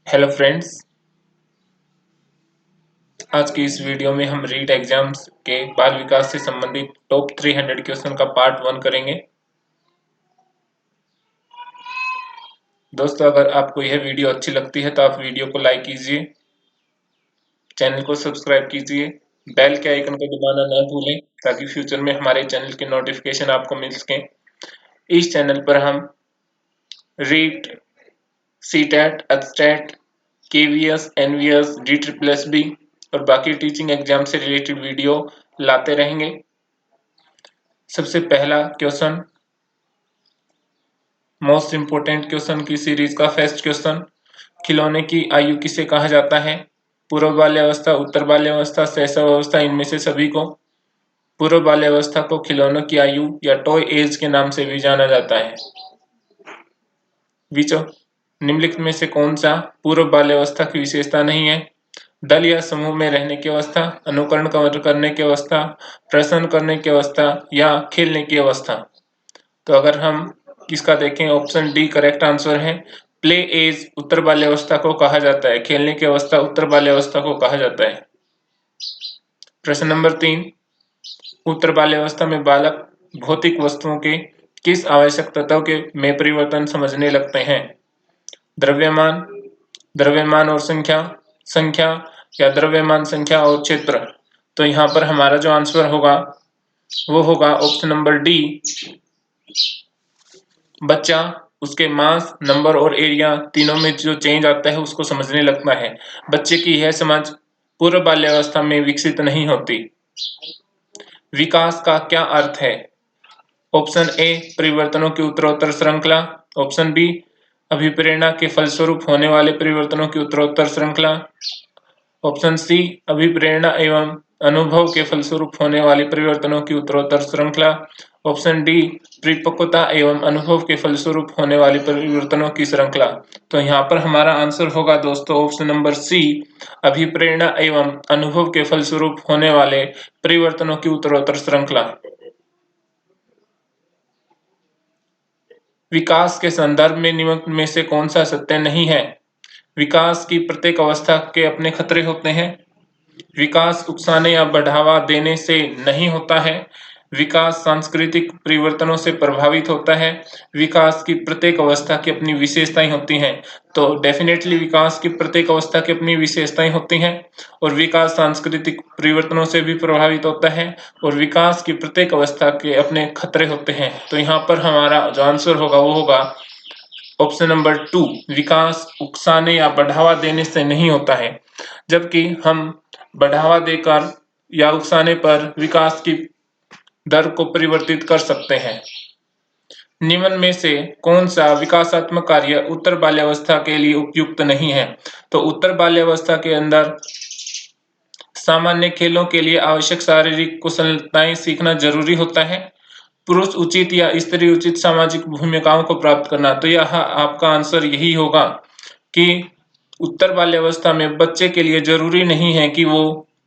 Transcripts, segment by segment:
Hello friends. आज की इस वीडियो में हम रीट एग्जाम्स के बाल विकास से संबंधित टॉप 300 क्वेश्चन का पार्ट 1 करेंगे। दोस्तों, अगर आपको यह वीडियो अच्छी लगती है तो आप वीडियो को लाइक कीजिए, चैनल को सब्सक्राइब कीजिए, बेल के आइकन को दबाना न भूलें ताकि फ्यूचर में हमारे चैनल के नोटिफिकेशन आपको मिल सकें। इस चैनल पर हम REET, CTET, HTET, KVS, NVS, DSSB और बाकी टीचिंग एग्जाम से रिलेटेड वीडियो लाते रहेंगे। सबसे पहला क्वेश्चन, मोस्ट इंपोर्टेंट क्वेश्चन की सीरीज का फर्स्ट क्वेश्चन, खिलौने की आयु किसे कहा जाता है? पूर्व बाल्यावस्था, उत्तर बाल्यावस्था, शैशवावस्था, इनमें से सभी को। पूर्व बाल्यावस्था को खिलौनों की आयु या टॉय एज के नाम से भी जाना जाता है। विचो निम्नलिखित में से कौन सा पूर्व बाल्यावस्था की विशेषता नहीं है? दल या समूह में रहने की अवस्था, अनुकरण करने की अवस्था, प्रश्न करने की अवस्था या खेलने की अवस्था। तो अगर हम इसका देखें, ऑप्शन डी करेक्ट आंसर है। प्ले एज उत्तर बाल्यावस्था को कहा जाता है, खेलने की अवस्था उत्तर बाल्यावस्था को कहा जाता है। प्रश्न नंबर 3, उत्तर बाल्यावस्था में बालक भौतिक वस्तुओं के किस आवश्यक तत्व के में परिवर्तन समझने लगते हैं? द्रव्यमान, द्रव्यमान और संख्या, संख्या या द्रव्यमान, संख्या और क्षेत्र। तो यहाँ पर हमारा जो आंसर होगा वो होगा ऑप्शन नंबर डी। बच्चा उसके मास, नंबर और एरिया तीनों में जो चेंज आता है उसको समझने लगता है। बच्चे की यह समझ पूर्व बाल्यावस्था में विकसित नहीं होती। विकास का क्या अर्थ है? ऑप्शन ए परिवर्तनों की उत्तरोत्तर श्रृंखला, ऑप्शन बी अभिप्रेरणा के फलस्वरूप होने वाले परिवर्तनों की उत्तरोत्तर श्रृंखला, ऑप्शन सी अभिप्रेरणा एवं अनुभव के फलस्वरूप होने वाले परिवर्तनों की उत्तरोत्तर श्रृंखला, ऑप्शन डी परिपक्वता एवं अनुभव के फलस्वरूप होने वाले परिवर्तनों की श्रृंखला। तो यहाँ पर हमारा आंसर होगा दोस्तों ऑप्शन नंबर सी, अभिप्रेरणा एवं अनुभव के फलस्वरूप होने वाले परिवर्तनों की उत्तरोत्तर श्रृंखला। विकास के संदर्भ में निम्न में से कौन सा सत्य नहीं है? विकास की प्रत्येक अवस्था के अपने खतरे होते हैं। विकास उकसाने या बढ़ावा देने से नहीं होता है। विकास सांस्कृतिक परिवर्तनों से प्रभावित होता है। विकास की प्रत्येक अवस्था की अपनी विशेषताएं होती हैं। तो डेफिनेटली विकास की प्रत्येक अवस्था की अपनी विशेषताएं होती हैं और विकास सांस्कृतिक परिवर्तनों से भी प्रभावित होता है और विकास की प्रत्येक अवस्था के अपने खतरे होते हैं। तो यहाँ पर हमारा जो आंसर होगा वो होगा ऑप्शन नंबर 2, विकास उकसाने या बढ़ावा देने से नहीं होता है, जबकि हम बढ़ावा देकर या उकसाने पर विकास की दर को परिवर्तित कर सकते हैं। निम्न में से कौन सा विकासात्मक कार्य उत्तर बाल्यावस्था के लिए उपयुक्त नहीं है? तो उत्तर बाल्यावस्था के अंदर सामान्य खेलों के लिए आवश्यक शारीरिक कुशलताएं सीखना जरूरी होता है। पुरुष उचित या स्त्री उचित सामाजिक भूमिकाओं को प्राप्त करना। तो यह आपका आंसर यही होगा कि उत्तर बाल्यावस्था में बच्चे के लिए जरूरी नहीं है कि वो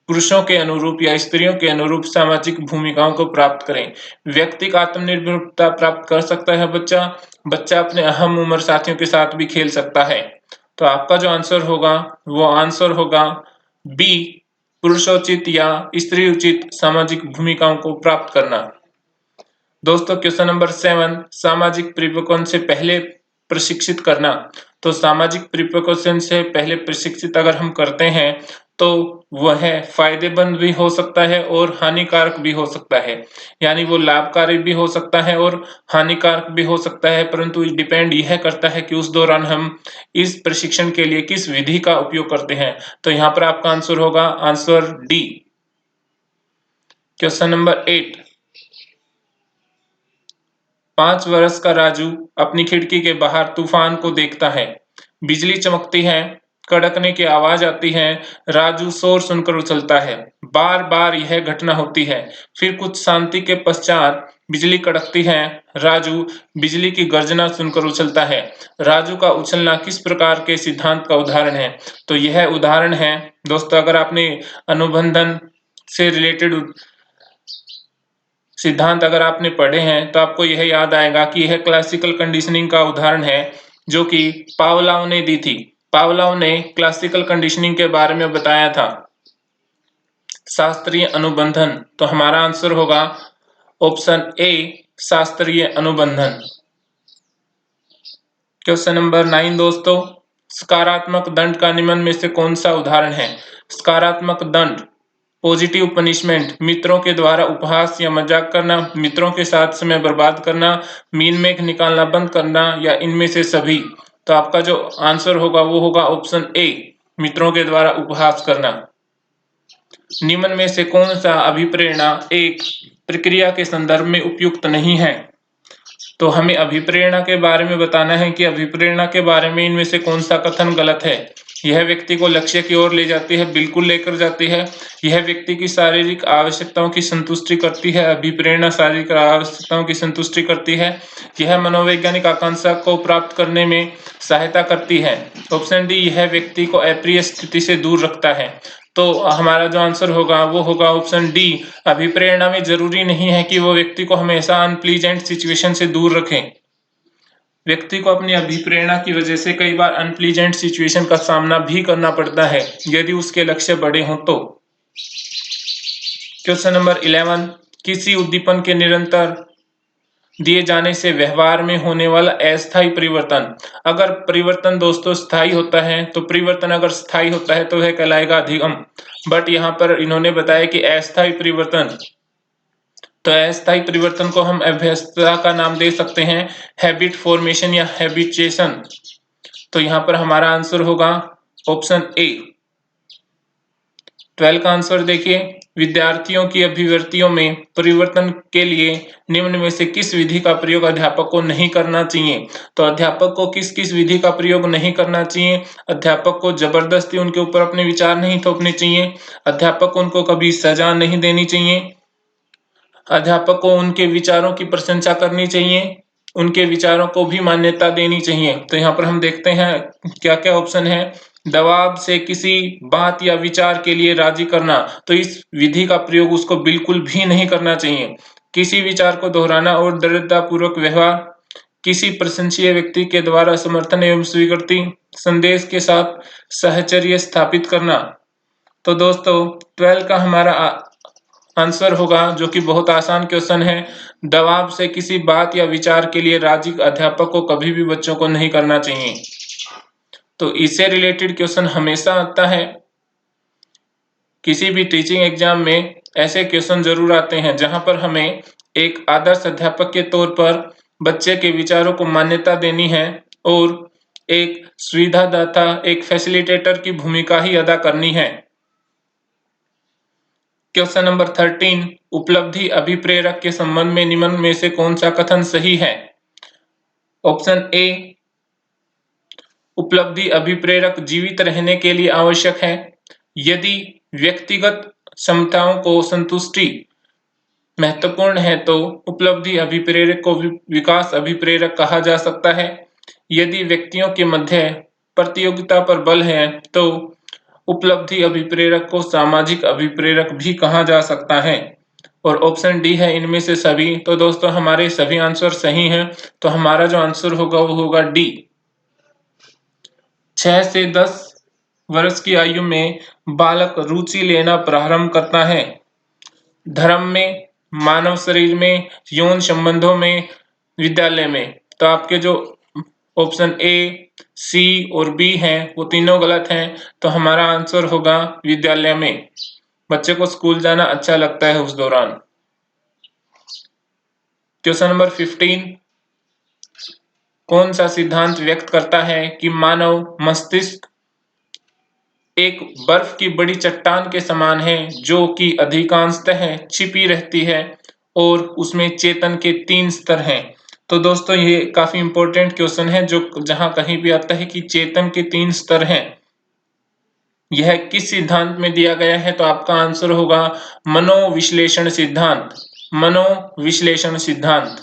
पुरुषों के अनुरूप या स्त्रियों के अनुरूप सामाजिक भूमिकाओं को प्राप्त करें। व्यक्तिगत आत्मनिर्भरता प्राप्त कर सकता है बच्चा। बच्चा अपने अहम उम्र साथियों के साथ भी खेल सकता है। तो आपका जो आंसर होगा वो आंसर होगा बी, पुरुषोचित या स्त्री उचित सामाजिक भूमिकाओं को प्राप्त करना। दोस्तों, क्वेश्चन नंबर 7, सामाजिक परिवर्तन से पहले प्रशिक्षित करना। तो सामाजिक परिवर्तन से पहले प्रशिक्षित अगर हम करते हैं तो वह फायदेमंद भी हो सकता है और हानिकारक भी हो सकता है। यानी वो लाभकारी भी हो सकता है और हानिकारक भी हो सकता है, परंतु डिपेंड यह करता है कि उस दौरान हम इस प्रशिक्षण के लिए किस विधि का उपयोग करते हैं। तो यहाँ पर आपका आंसर होगा आंसर डी। क्वेश्चन नंबर 8, 5 वर्ष का राजू अपनी खिड़की के बाहर तूफान को देखता है। बिजली चमकती है, कड़कने की आवाज आती है, राजू शोर सुनकर उछलता है। बार बार यह घटना होती है। फिर कुछ शांति के पश्चात बिजली कड़कती है। राजू बिजली की गर्जना सुनकर उछलता है। राजू का उछलना किस प्रकार के सिद्धांत का उदाहरण है? तो यह उदाहरण है दोस्तों, अगर आपने अनुबंधन से रिलेटेड सिद्धांत अगर आपने पढ़े हैं तो आपको यह याद आएगा कि यह क्लासिकल कंडीशनिंग का उदाहरण है जो कि पावलोव ने दी थी। पावलोव ने क्लासिकल कंडीशनिंग के बारे में बताया था? शास्त्रीय अनुबंधन। तो हमारा आंसर होगा ऑप्शन ए, शास्त्रीय अनुबंधन। क्वेश्चन नंबर 9 दोस्तों, सकारात्मक दंड का निम्न में से कौन सा उदाहरण है? सकारात्मक दंड, पॉजिटिव पनिशमेंट, मित्रों के द्वारा उपहास या मजाक करना, मित्रों के साथ समय बर्बाद करना, मीन मेख निकालना बंद करना, या इनमें से सभी। तो आपका जो आंसर होगा वो होगा ऑप्शन ए, मित्रों के द्वारा उपहास करना। निम्न में से कौन सा अभिप्रेरणा एक प्रक्रिया के संदर्भ में उपयुक्त नहीं है? तो हमें अभिप्रेरणा के बारे में बताना है कि अभिप्रेरणा के बारे में इनमें से कौन सा कथन गलत है। यह व्यक्ति को लक्ष्य की ओर ले जाती है, बिल्कुल लेकर जाती है। यह व्यक्ति की शारीरिक आवश्यकताओं की संतुष्टि करती है, अभिप्रेरणा शारीरिक आवश्यकताओं की संतुष्टि करती है। यह मनोवैज्ञानिक आकांक्षा को प्राप्त करने में सहायता करती है। ऑप्शन डी, यह व्यक्ति को अप्रिय स्थिति से दूर रखता है। तो हमारा जो आंसर होगा वो होगा ऑप्शन डी, अभिप्रेरणा में जरूरी नहीं है कि वो व्यक्ति को हमेशा अनप्लीजेंट सिचुएशन से दूर रखें। व्यक्ति को अपनी अभिप्रेरणा की वजह से कई बार अनप्लीजेंट सिचुएशन का सामना भी करना पड़ता है यदि उसके लक्ष्य बड़े हों तो। क्वेश्चन नंबर 11, किसी उद्दीपन के निरंतर दिए जाने से व्यवहार में होने वाला अस्थायी परिवर्तन। अगर परिवर्तन दोस्तों स्थायी होता है तो परिवर्तन अगर स्थायी होता है तो वह कहलाएगा अधिगम। बट यहाँ पर इन्होंने बताया कि अस्थायी परिवर्तन, तो अस्थायी परिवर्तन को हम अभ्यस्तता का नाम दे सकते हैं, हैबिट फॉर्मेशन या हैबिचुएशन। तो यहाँ पर हमारा आंसर होगा ऑप्शन ए। 12 का आंसर देखिए, विद्यार्थियों की अभिव्यक्तियों में परिवर्तन के लिए निम्न में से किस विधि का प्रयोग अध्यापक को नहीं करना चाहिए? तो अध्यापक को किस किस विधि का प्रयोग नहीं करना चाहिए? अध्यापक को जबरदस्ती उनके ऊपर अपने विचार नहीं थोपने चाहिए, अध्यापक को उनको कभी सजा नहीं देनी चाहिए, अध्यापक को उनके विचारों की प्रशंसा करनी चाहिए, उनके विचारों को भी मान्यता देनी चाहिए। तो यहाँ पर हम देखते हैं क्या क्या ऑप्शन है। दबाव से किसी बात या विचार के लिए राजी करना, तो इस विधि का प्रयोग उसको बिल्कुल भी नहीं करना चाहिए। किसी विचार को दोहराना और दृढ़तापूर्वक व्यवहार, किसी प्रशंसीय व्यक्ति के द्वारा समर्थन एवं स्वीकृति, संदेश के साथ सहचर्य स्थापित करना। तो दोस्तों 12 का हमारा आंसर होगा, जो कि बहुत आसान क्वेश्चन है, दबाव से किसी बात या विचार के लिए राजी अध्यापक को कभी भी बच्चों को नहीं करना चाहिए। तो इससे रिलेटेड क्वेश्चन हमेशा आता है, किसी भी टीचिंग एग्जाम में ऐसे क्वेश्चन जरूर आते हैं जहां पर हमें एक आदर्श अध्यापक के तौर पर बच्चे के विचारों को मान्यता देनी है और एक सुविधादाता, एक फैसिलिटेटर की भूमिका ही अदा करनी है। क्वेश्चन नंबर 13, उपलब्धि अभिप्रेरक के संबंध में निम्न में से कौन सा कथन सही है? ऑप्शन ए, उपलब्धि अभिप्रेरक जीवित रहने के लिए आवश्यक है। यदि व्यक्तिगत क्षमताओं को संतुष्टि महत्वपूर्ण है तो उपलब्धि अभिप्रेरक को विकास अभिप्रेरक कहा जा सकता है। यदि व्यक्तियों के मध्य प्रतियोगिता पर बल है तो उपलब्धि अभिप्रेरक को सामाजिक अभिप्रेरक भी कहा जा सकता है। और ऑप्शन डी है इनमें से सभी। तो दोस्तों हमारे सभी आंसर सही हैं, तो हमारा जो आंसर होगा वो होगा डी। 6 से 10 वर्ष की आयु में बालक रुचि लेना प्रारंभ करता है, धर्म में, मानव शरीर में, यौन संबंधों में, विद्यालय में। तो आपके जो ऑप्शन ए, सी और बी हैं वो तीनों गलत हैं। तो हमारा आंसर होगा विद्यालय में। बच्चे को स्कूल जाना अच्छा लगता है उस दौरान। क्वेश्चन नंबर 15, कौन सा सिद्धांत व्यक्त करता है कि मानव मस्तिष्क एक बर्फ की बड़ी चट्टान के समान है जो कि अधिकांशतः छिपी रहती है और उसमें चेतन के 3 स्तर हैं? तो दोस्तों ये काफी इंपॉर्टेंट क्वेश्चन है, जो जहां कहीं भी आता है कि चेतन के 3 स्तर हैं, यह किस सिद्धांत में दिया गया है? तो आपका आंसर होगा मनोविश्लेषण सिद्धांत। मनोविश्लेषण सिद्धांत।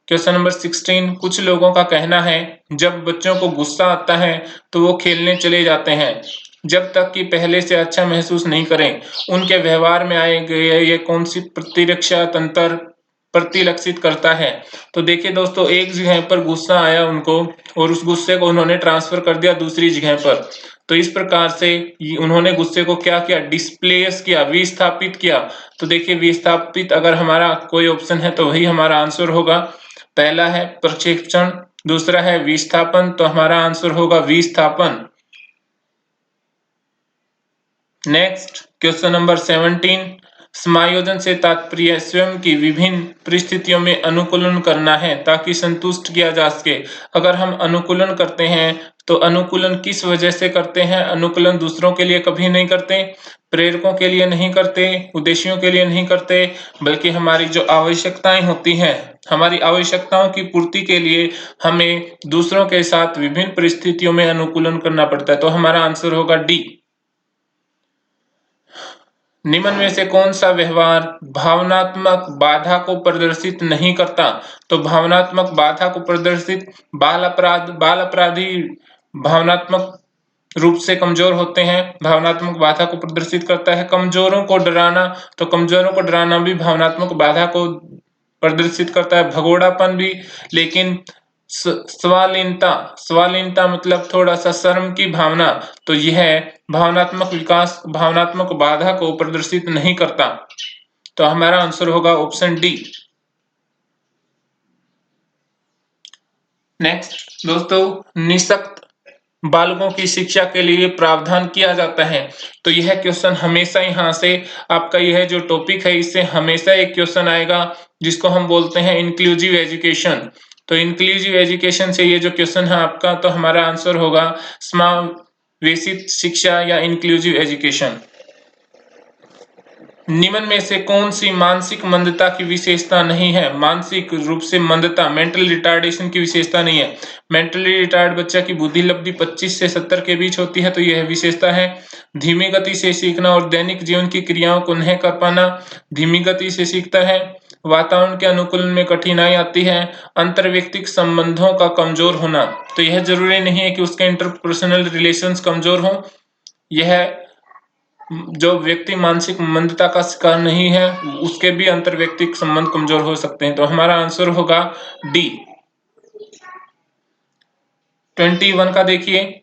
क्वेश्चन नंबर 16, कुछ लोगों का कहना है जब बच्चों को गुस्सा आता है तो वो खेलने चले जाते हैं जब तक कि पहले से अच्छा महसूस नहीं करें। उनके व्यवहार में आए गए ये कौन सी प्रतिरक्षा तंत्र प्रतिलक्षित करता है। तो देखिए दोस्तों, एक जगह पर गुस्सा आया उनको और उस गुस्से को उन्होंने ट्रांसफर कर दिया दूसरी जगह पर। तो इस प्रकार से उन्होंने गुस्से को क्या किया, डिस्प्लेस किया, विस्थापित किया। तो देखिए विस्थापित अगर हमारा कोई ऑप्शन है तो वही हमारा आंसर होगा। पहला है प्रक्षेपण, दूसरा है विस्थापन, तो हमारा आंसर होगा विस्थापन। नेक्स्ट क्वेश्चन नंबर 17, समायोजन से तात्पर्य स्वयं की विभिन्न परिस्थितियों में अनुकूलन करना है ताकि संतुष्ट किया जा सके। अगर हम अनुकूलन करते हैं तो अनुकूलन किस वजह से करते हैं? अनुकूलन दूसरों के लिए कभी नहीं करते, प्रेरकों के लिए नहीं करते, उद्देश्यों के लिए नहीं करते, बल्कि हमारी जो आवश्यकताएं होती हैं, हमारी आवश्यकताओं की पूर्ति के लिए हमें दूसरों के साथ विभिन्न परिस्थितियों में अनुकूलन करना पड़ता है। तो हमारा आंसर होगा डी। निम्न में से कौन सा व्यवहार भावनात्मक बाधा को प्रदर्शित नहीं करता? तो भावनात्मक बाधा को प्रदर्शित बाल अपराधी भावनात्मक रूप से कमजोर होते हैं, भावनात्मक बाधा को प्रदर्शित करता है। कमजोरों को डराना, तो कमजोरों को डराना भी भावनात्मक बाधा को प्रदर्शित करता है। भगोड़ापन भी, लेकिन स्वालीनता मतलब थोड़ा सा शर्म की भावना, तो यह भावनात्मक विकास, भावनात्मक बाधा को प्रदर्शित नहीं करता। तो हमारा आंसर होगा ऑप्शन डी। नेक्स्ट दोस्तों, निःशक्त बालकों की शिक्षा के लिए प्रावधान किया जाता है। तो यह क्वेश्चन हमेशा यहाँ से आपका यह जो टॉपिक है इससे हमेशा एक क्वेश्चन आएगा जिसको हम बोलते हैं इंक्लूसिव एजुकेशन। तो इंक्लूसिव एजुकेशन से ये जो क्वेश्चन है आपका, तो हमारा आंसर होगा समावेशित शिक्षा या इंक्लूसिव एजुकेशन। निम्न में से कौन सी मानसिक मंदता की विशेषता नहीं है? मानसिक रूप से मंदता, मेंटल रिटार्डेशन की विशेषता नहीं है। मेंटली रिटार्ड बच्चा की बुद्धि लब्धि 25 से 70 के बीच होती है, तो यह विशेषता है। धीमी गति से सीखना और दैनिक जीवन की क्रियाओं को नहीं कर पाना, धीमी गति से सीखता है। वातावरण के अनुकूलन में कठिनाई आती है। अंतर्व्यक्तिक संबंधों का कमजोर होना, तो यह जरूरी नहीं है कि उसके इंटरपर्सनल रिलेशंस कमजोर हो। यह जो व्यक्ति मानसिक मंदता का शिकार नहीं है उसके भी अंतर्व्यक्तिक संबंध कमजोर हो सकते हैं। तो हमारा आंसर होगा डी। 21 का देखिए,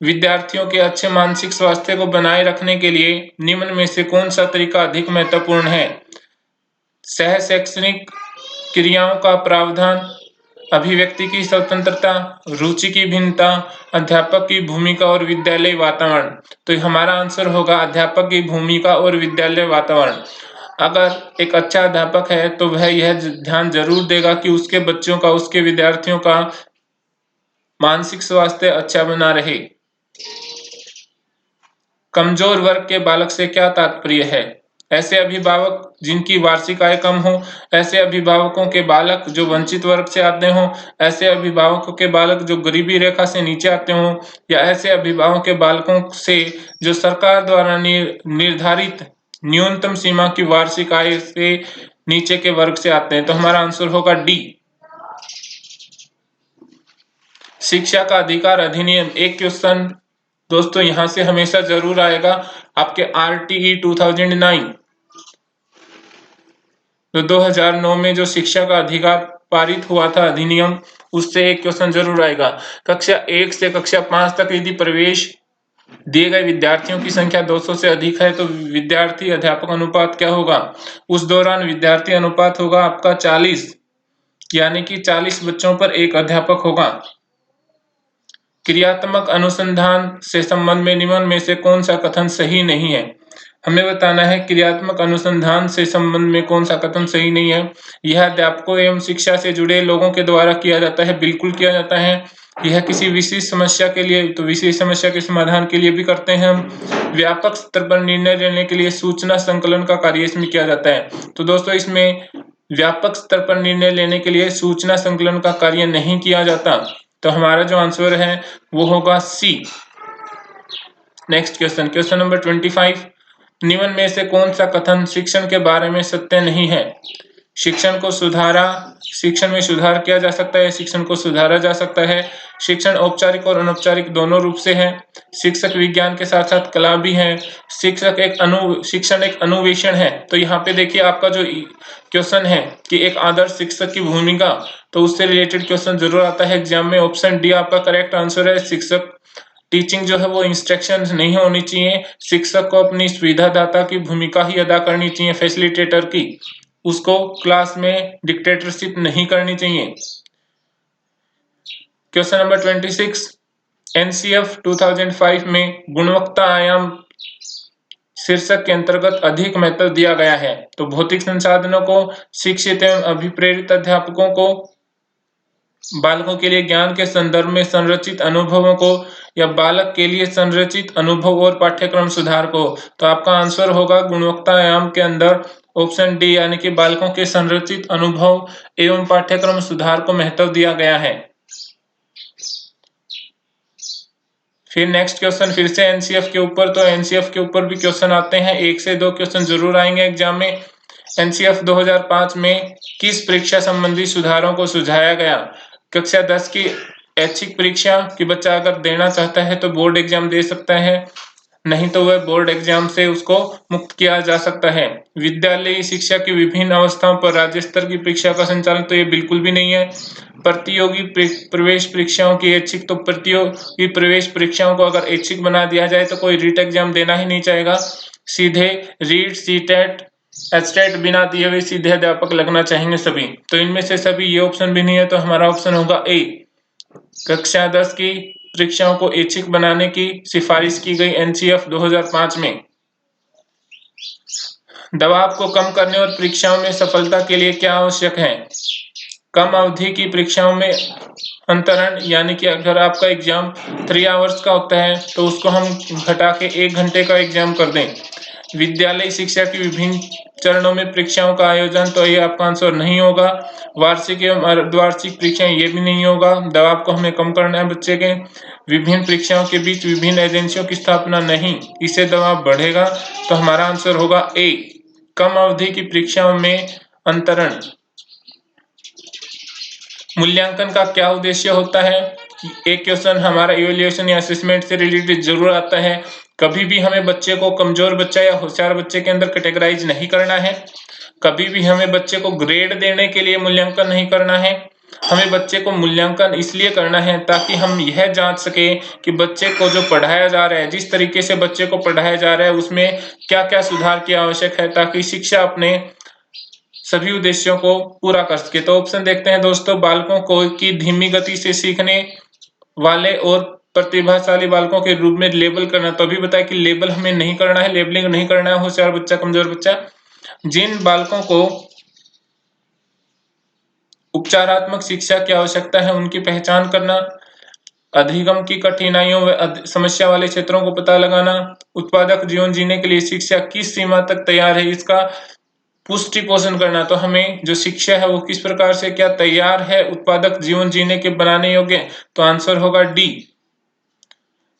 विद्यार्थियों के अच्छे मानसिक स्वास्थ्य को बनाए रखने के लिए निम्न में से कौन सा तरीका अधिक महत्वपूर्ण है? सह शैक्षणिक क्रियाओं का प्रावधान, अभिव्यक्ति की स्वतंत्रता, रुचि की भिन्नता, अध्यापक की भूमिका और विद्यालय वातावरण। तो हमारा आंसर होगा अध्यापक की भूमिका और विद्यालय वातावरण। अगर एक अच्छा अध्यापक है तो वह यह ध्यान जरूर देगा कि उसके बच्चों का, उसके विद्यार्थियों का मानसिक स्वास्थ्य अच्छा बना रहे। कमजोर वर्ग के बालक से क्या तात्पर्य है? ऐसे अभिभावक जिनकी वार्षिक आय कम हो, ऐसे अभिभावकों के बालक जो वंचित वर्ग से आते हों, ऐसे अभिभावकों के बालक जो गरीबी रेखा से नीचे आते हों, या ऐसे अभिभावकों के बालकों से जो सरकार द्वारा निर्धारित न्यूनतम सीमा की वार्षिक आय से नीचे के वर्ग से आते हैं। तो हमारा आंसर होगा डी। शिक्षा का अधिकार अधिनियम, एक क्वेश्चन दोस्तों यहां से हमेशा जरूर आएगा आपके RTE 2009। तो 2009 में जो शिक्षा का अधिकार पारित हुआ था अधिनियम, उससे एक क्वेश्चन जरूर आएगा। कक्षा 1 से कक्षा 5 तक यदि प्रवेश दिए गए विद्यार्थियों की संख्या 200 से अधिक है तो विद्यार्थी अध्यापक अनुपात क्या होगा? उस दौरान विद्यार्थी अनुपात होगा आपका 40, यानी कि 40 बच्चों पर एक अध्यापक होगा। क्रियात्मक अनुसंधान से संबंध में निम्न में से कौन सा कथन सही नहीं है? हमें बताना है क्रियात्मक अनुसंधान से संबंध में कौन सा कथन सही नहीं है। यह अध्यापकों एवं शिक्षा से जुड़े लोगों के द्वारा किया जाता है, बिल्कुल किया जाता है। यह किसी विशेष समस्या के लिए, तो विशेष समस्या के समाधान के लिए भी करते हैं हम। व्यापक स्तर पर निर्णय लेने के लिए सूचना संकलन का कार्य इसमें किया जाता है। तो दोस्तों इसमें व्यापक स्तर पर निर्णय लेने के लिए सूचना संकलन का कार्य नहीं किया जाता। तो हमारा जो आंसर है वो होगा सी। नेक्स्ट क्वेश्चन, क्वेश्चन नंबर 25, निम्न में से कौन सा कथन शिक्षण के बारे में सत्य नहीं है? शिक्षण को सुधारा, शिक्षण में सुधार किया जा सकता है, शिक्षण को सुधारा जा सकता है। शिक्षण औपचारिक और अनौपचारिक दोनों रूप से है। शिक्षक विज्ञान के साथ साथ कला भी है। शिक्षण एक अनुवेशन है। तो यहाँ पे देखिए आपका जो क्वेश्चन है कि एक आदर्श शिक्षक की भूमिका, तो उससे रिलेटेड क्वेश्चन जरूर आता है एग्जाम में। ऑप्शन डी आपका करेक्ट आंसर है। शिक्षक टीचिंग जो है वो इंस्ट्रक्शन नहीं होनी चाहिए। शिक्षक को अपनी सुविधादाता की भूमिका ही अदा करनी चाहिए, फैसिलिटेटर की। उसको क्लास में डिक्टेटरशिप नहीं करनी चाहिए। क्वेश्चन नंबर 26, एनसीएफ 2005 में गुणवत्ता आयाम शीर्षक के अंतर्गत अधिक महत्व दिया गया है। तो भौतिक संसाधनों को, शिक्षित एवं अभिप्रेरित अध्यापकों को, बालकों के लिए ज्ञान के संदर्भ में संरचित अनुभवों को, या बालक के लिए संरचित अनुभव और पाठ्यक्रम सुधार को। तो आपका आंसर होगा गुणवत्ता आयाम के अंदर ऑप्शन डी, यानी कि बालकों के संरचित अनुभव एवं पाठ्यक्रम सुधार को महत्व दिया गया है। फिर नेक्स्ट क्वेश्चन फिर से एनसीएफ के ऊपर। तो एनसीएफ के ऊपर भी क्वेश्चन आते हैं, 1 से 2 क्वेश्चन जरूर आएंगे एग्जाम में। एनसीएफ 2005 में किस परीक्षा संबंधी सुधारों को सुझाया गया? कक्षा 10 की ऐच्छिक परीक्षा कि बच्चा अगर देना चाहता है तो बोर्ड एग्जाम दे सकता है, नहीं तो वह बोर्ड एग्जाम से उसको मुक्त किया जा सकता है। विद्यालयी शिक्षा की विभिन्न अवस्थाओं पर राज्य स्तर की परीक्षा का संचालन, तो ये बिल्कुल भी नहीं है। प्रतियोगी प्रवेश परीक्षाओं की ऐच्छिक, तो प्रतियोगी प्रवेश परीक्षाओं को अगर ऐच्छिक बना दिया जाए तो कोई रीट एग्जाम देना ही नहीं चाहेगा। सीधे रीट, सीटेट, एचटेट बिना दिए हुए सीधे अध्यापक लगना चाहेंगे सभी। तो इनमें से सभी ये ऑप्शन भी नहीं है, तो हमारा ऑप्शन होगा ए। कक्षा 10 की परीक्षाओं को ऐच्छिक बनाने की सिफारिश की गई एनसीएफ 2005 में। दबाव को कम करने और परीक्षाओं में सफलता के लिए क्या आवश्यक है? कम अवधि की परीक्षाओं में अंतरण, यानी कि अगर आपका एग्जाम 3 आवर्स का होता है तो उसको हम घटा के 1 घंटे का एग्जाम कर दें। विद्यालय शिक्षा की विभिन्न चरणों में परीक्षाओं का आयोजन, तो ये आपका आंसर नहीं होगा। वार्षिक एवं अर्धवार्षिक परीक्षाएं, ये भी नहीं होगा। दबाव को हमें कम करना है बच्चे के। विभिन्न परीक्षाओं के बीच विभिन्न एजेंसियों की स्थापना, नहीं, इससे दबाव बढ़ेगा। तो हमारा आंसर होगा ए, कम अवधि की परीक्षाओं में अंतरण। मूल्यांकन का क्या उद्देश्य होता है? एक क्वेश्चन हमारा इवैल्यूएशन या असेसमेंट से रिलेटेड जरूर आता है। कभी भी हमें बच्चे को कमजोर बच्चा या होशियार बच्चे के अंदर कैटेगराइज नहीं करना है। कभी भी हमें बच्चे को ग्रेड देने के लिए मूल्यांकन नहीं करना है। हमें बच्चे को मूल्यांकन इसलिए करना है ताकि हम यह जांच सके कि बच्चे को जो पढ़ाया जा रहा है, जिस तरीके से बच्चे को पढ़ाया जा रहा है, उसमें क्या क्या सुधार की आवश्यक है, ताकि शिक्षा अपने सभी उद्देश्यों को पूरा कर सके। तो ऑप्शन देखते हैं दोस्तों, बालकों को की धीमी गति से सीखने वाले और प्रतिभाशाली बालकों के रूप में लेबल करना। तो अभी बताया कि लेबल हमें नहीं करना है, लेबलिंग नहीं करना है, होशियार बच्चा, कमजोर बच्चा। जिन बालकों को उपचारात्मक शिक्षा की आवश्यकता है उनकी पहचान करना, अधिगम की कठिनाइयों व समस्या वाले क्षेत्रों को पता लगाना, उत्पादक जीवन जीने के लिए शिक्षा किस सीमा तक तैयार है, इसका पुष्टि पोषण करना। तो हमें जो शिक्षा है वो किस प्रकार से क्या तैयार है उत्पादक जीवन जीने के बनाने योग्य, तो आंसर होगा डी।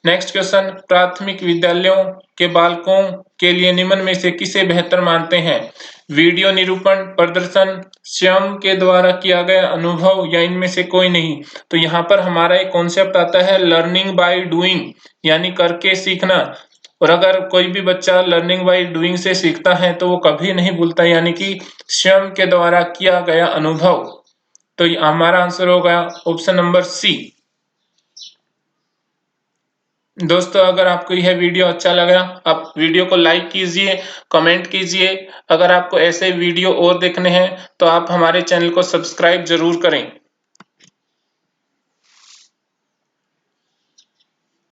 नेक्स्ट क्वेश्चन, प्राथमिक विद्यालयों के बालकों के लिए निम्न में से किसे बेहतर मानते हैं? वीडियो निरूपण, प्रदर्शन, स्वयं के द्वारा किया गया अनुभव, या इनमें से कोई नहीं। तो यहाँ पर हमारा एक कॉन्सेप्ट आता है लर्निंग बाय डूइंग, यानी करके सीखना। और अगर कोई भी बच्चा लर्निंग बाय डूइंग से सीखता है तो वो कभी नहीं भूलता, यानी कि स्वयं के द्वारा किया गया अनुभव। तो हमारा आंसर होगा ऑप्शन नंबर सी। दोस्तों, अगर आपको यह वीडियो अच्छा लगा, आप वीडियो को लाइक कीजिए, कमेंट कीजिए। अगर आपको ऐसे वीडियो और देखने हैं तो आप हमारे चैनल को सब्सक्राइब जरूर करें।